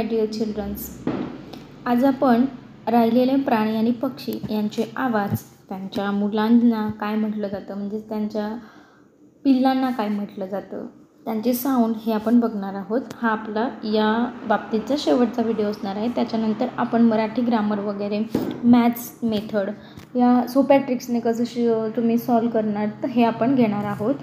Dear children's. आज आपण राहिलेले प्राणी आणि पक्षी यांचे आवाज, त्यांच्या मुलांना काय म्हटलं जातं, म्हणजे त्यांच्या पिल्लांना काय म्हटलं जातं, त्यांचे साऊंड हे आपण बघणार आहोत. हा आपला या बाबतीतचा शेवटचा व्हिडिओ असणार आहे. त्याच्यानंतर आपण मराठी ग्रामर वगैरे, मॅथ्स मेथड या सोप्या ट्रिक्सने कसं तुम्ही सॉल्व करणार तर हे आपण घेणार आहोत.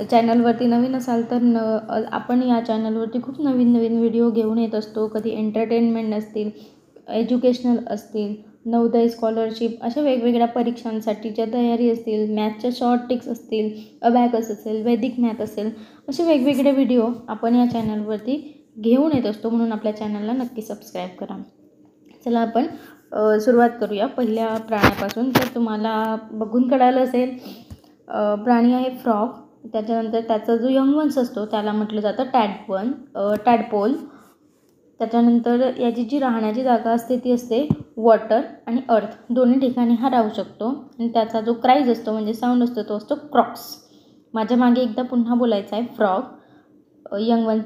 चॅनलवरती नवीन असाल तर आपण या चॅनलवरती खूप नवीन व्हिडिओ घेऊन येत असतो. कधी एंटरटेनमेंट असतील, एज्युकेशनल असतील, नवोदय स्कॉलरशिप अशा वेगवेगळ्या परीक्षांसाठीच्या तयारी असतील, मॅथ्सच्या शॉर्ट ट्रिक्स असतील, अबॅकस असेल, वैदिक मॅथ असेल, असे वेगवेगळे व्हिडिओ आपण या चॅनलवरती घेऊन येत असतो. म्हणून आपल्या चॅनलला नक्की सबस्क्राईब करा. चला आपण सुरुवात करूया पहिल्या प्राण्यापासून. तर तुम्हाला बघून कळालं असेल, प्राणी आहे फ्रॉग. त्याच्यानंतर त्याचा जो यंग वन्स असतो त्याला म्हटलं जातं टॅडपोल. त्याच्यानंतर याची जी राहण्याची जागा असते ती असते वॉटर आणि अर्थ दोन्ही ठिकाणी हा राहू शकतो. आणि त्याचा जो क्राईज असतो म्हणजे साऊंड असतो तो असतो क्रॉक्स. माझ्या मागे एकदा पुन्हा बोलायचं आहे. Frog, young one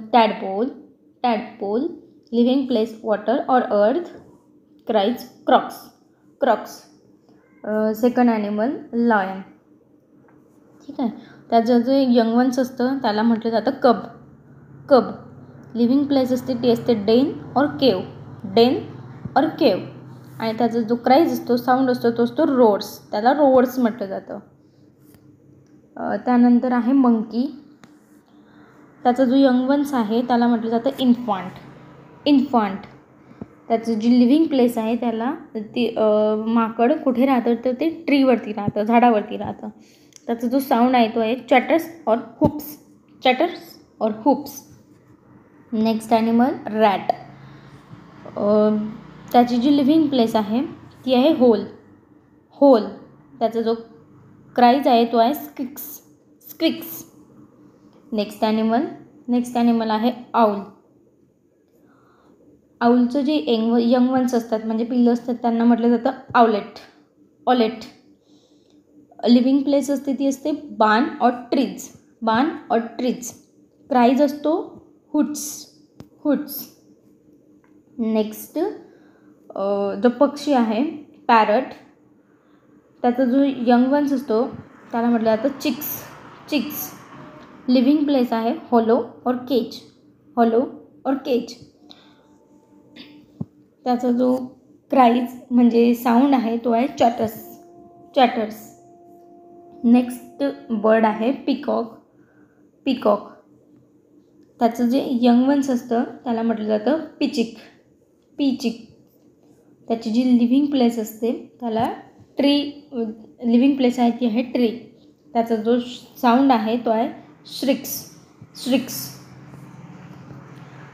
tadpole, living place water or earth, cries croaks. Second animal lion. ठीक आहे. त्याचं जे यंग वन्स असतं त्याला म्हटलं जातं कब. लिव्हिंग प्लेस असते ती असते डेन ऑर केव. आणि त्याचा जो क्राईज असतो, साऊंड असतो तो असतो रोड्स. त्याला रोड्स म्हटलं जातं. त्यानंतर आहे मंकी. त्याचा जो यंग वन्स आहे त्याला म्हटलं जातं इन्फांट. त्याचं जी लिव्हिंग प्लेस आहे त्याला ती माकड कुठे राहतं तर ते ट्रीवरती राहतं, झाडावरती राहतं. त्याचा जो साऊंड आहे तो आहे chatters or hoops. Next animal rat. त्याची जी लिव्हिंग प्लेस आहे ती आहे होल. त्याचा जो क्राईज आहे तो आहे स्क्विक्स. नेक्स्ट ॲनिमल आहे आऊल. आऊलचं जे यंग वन्स असतात म्हणजे पिल्लं असतात त्यांना म्हटलं जातं ऑलेट. लिव्हिंग प्लेस असते ती असते बान ऑर ट्रीज. क्राईज असतो हुट्स. नेक्स्ट जो पक्षी आहे पॅरट. त्याचा जो यंग वन्स असतो त्याला म्हटलं जातं चिक्स. लिव्हिंग प्लेस आहे हॉलो ऑर केज. त्याचा जो क्राईज म्हणजे साऊंड आहे तो आहे चॅटर्स. नेक्स्ट बर्ड आहे पिकॉक. त्याचं जे यंग वन्स असतं त्याला म्हटलं जातं पिचिक. त्याची जी लिव्हिंग प्लेस असते त्याला लिव्हिंग प्लेस आहे ती आहे ट्री. त्याचा जो साऊंड आहे तो आहे श्रिक्स.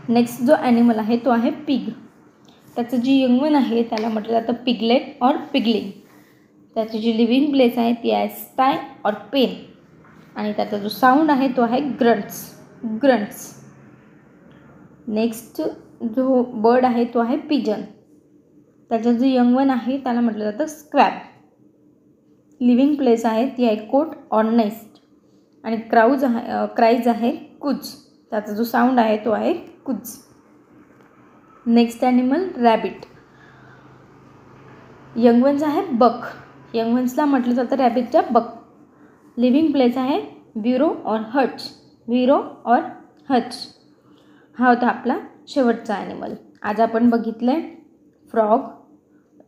नेक्स्ट जो ॲनिमल आहे तो आहे पिग. त्याचं जी यंग वन आहे त्याला म्हटलं जातं पिगलेट ऑर पिगलिंग. त्याची जी लिव्हिंग प्लेस आहे ती आहे स्टाय ऑर पेन. आणि त्याचा जो साऊंड आहे तो आहे ग्रंट्स. नेक्स्ट जो बर्ड आहे तो आहे पिजन. त्याचा जो यंग वन आहे त्याला म्हटलं जातं स्क्वॅब. लिव्हिंग प्लेस आहे ती आहे कोट ऑर नेस्ट. आणि क्राईज आहे कुच. त्याचा जो साऊंड आहे तो आहे कुच. Next animal rabbit. Young ones आहे बक. यंग वन्सला म्हटलं जातं रॅबिटच्या बक. लिव्हिंग प्लेस आहे ब्युरो ऑर हच. हा होता आपला शेवटचा ॲनिमल. आज आपण बघितलं आहे फ्रॉग.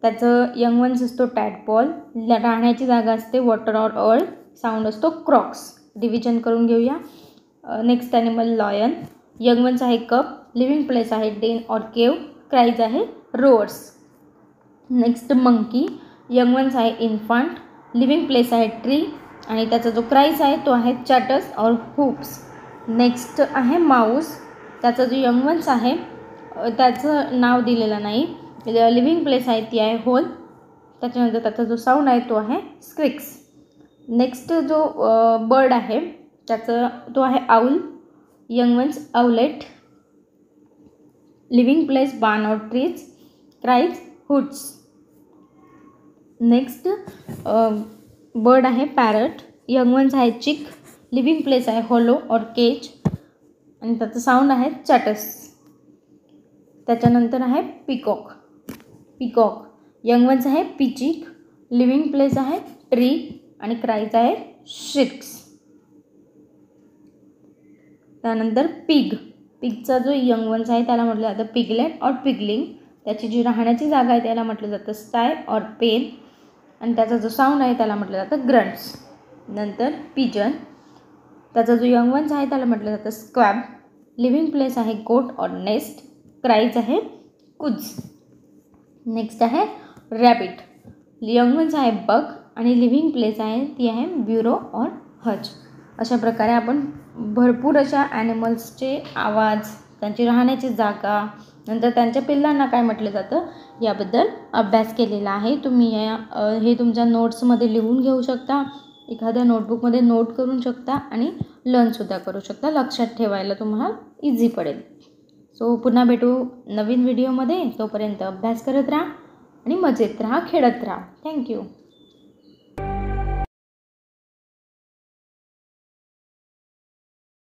त्याचं यंग वन्स असतो टॅडपॉल. राहण्याची जागा असते वॉटर ऑर अर्थ. साऊंड असतो क्रॉक्स. डिव्हिजन करून घेऊया. Next animal lion. Young ones आहे कप. लिव्हिंग प्लेस आहे डेन ऑर केव. क्राईज आहे roars. Next monkey. Young ones आहे इन्फांट. लिव्हिंग प्लेस आहे ट्री. आणि त्याचा जो क्राईज आहे तो आहे चॅटर्स ऑर हुप्स. नेक्स्ट आहे माऊस. त्याचा जो यंग वन्स आहे त्याचं नाव दिलेलं नाही. लिव्हिंग प्लेस आहे ती आहे होल. त्याच्यानंतर त्याचा जो साऊंड आहे तो आहे स्क्विक्स. नेक्स्ट जो बर्ड आहे तो आहे owl. Young ones owlet. Living place barn or trees. Cries hoots. Next bird आहे पॅरट. यंग वन्स आहे चिक. लिव्हिंग प्लेस आहे हॉलो ऑर केज. आणि त्याचं साऊंड आहे चॅटर्स. त्याच्यानंतर आहे पिकॉक. यंग वन्स आहे पिचिक, लिव्हिंग प्लेस आहे ट्री आणि क्राईज आहे शिक्स. त्यानंतर पिगचा जो यंग वन्स आहे त्याला म्हटलं जातं पिगलेट और पिगलिंग. त्याची जी राहण्याची जागा आहे त्याला म्हटलं जातं स्टाय और पेन आणि त्याचा जो साऊंड आहे त्याला म्हटलं जातं ग्रंट्स. नंतर पिजन, त्याचा जो यंग वन्स आहे त्याला म्हटलं जातं स्क्वॅब, लिव्हिंग प्लेस आहे गोट और नेस्ट, क्राईज आहे कुज. नेक्स्ट आहे रॅबिट, यंग वन्स आहे बग आणि लिव्हिंग प्लेस आहे ती आहे ब्युरो और हच. अशा प्रकारे आपण भरपूर अशा ॲनिमल्सचे आवाज, त्यांची राहण्याची जागा, नंतर त्यांच्या पिल्लांना काय म्हटलं जातं याबद्दल अभ्यास केलेला आहे. तुम्ही हे तुमच्या नोट्समध्ये लिहून घेऊ शकता, एखाद्या नोटबुकमध्ये नोट करू शकता आणि लर्नसुद्धा करू शकता. लक्षात ठेवायला तुम्हाला इझी पडेल. सो पुन्हा भेटू नवीन व्हिडिओमध्ये. तोपर्यंत अभ्यास करत राहा आणि मजेत राहा, खेळत राहा. थँक्यू.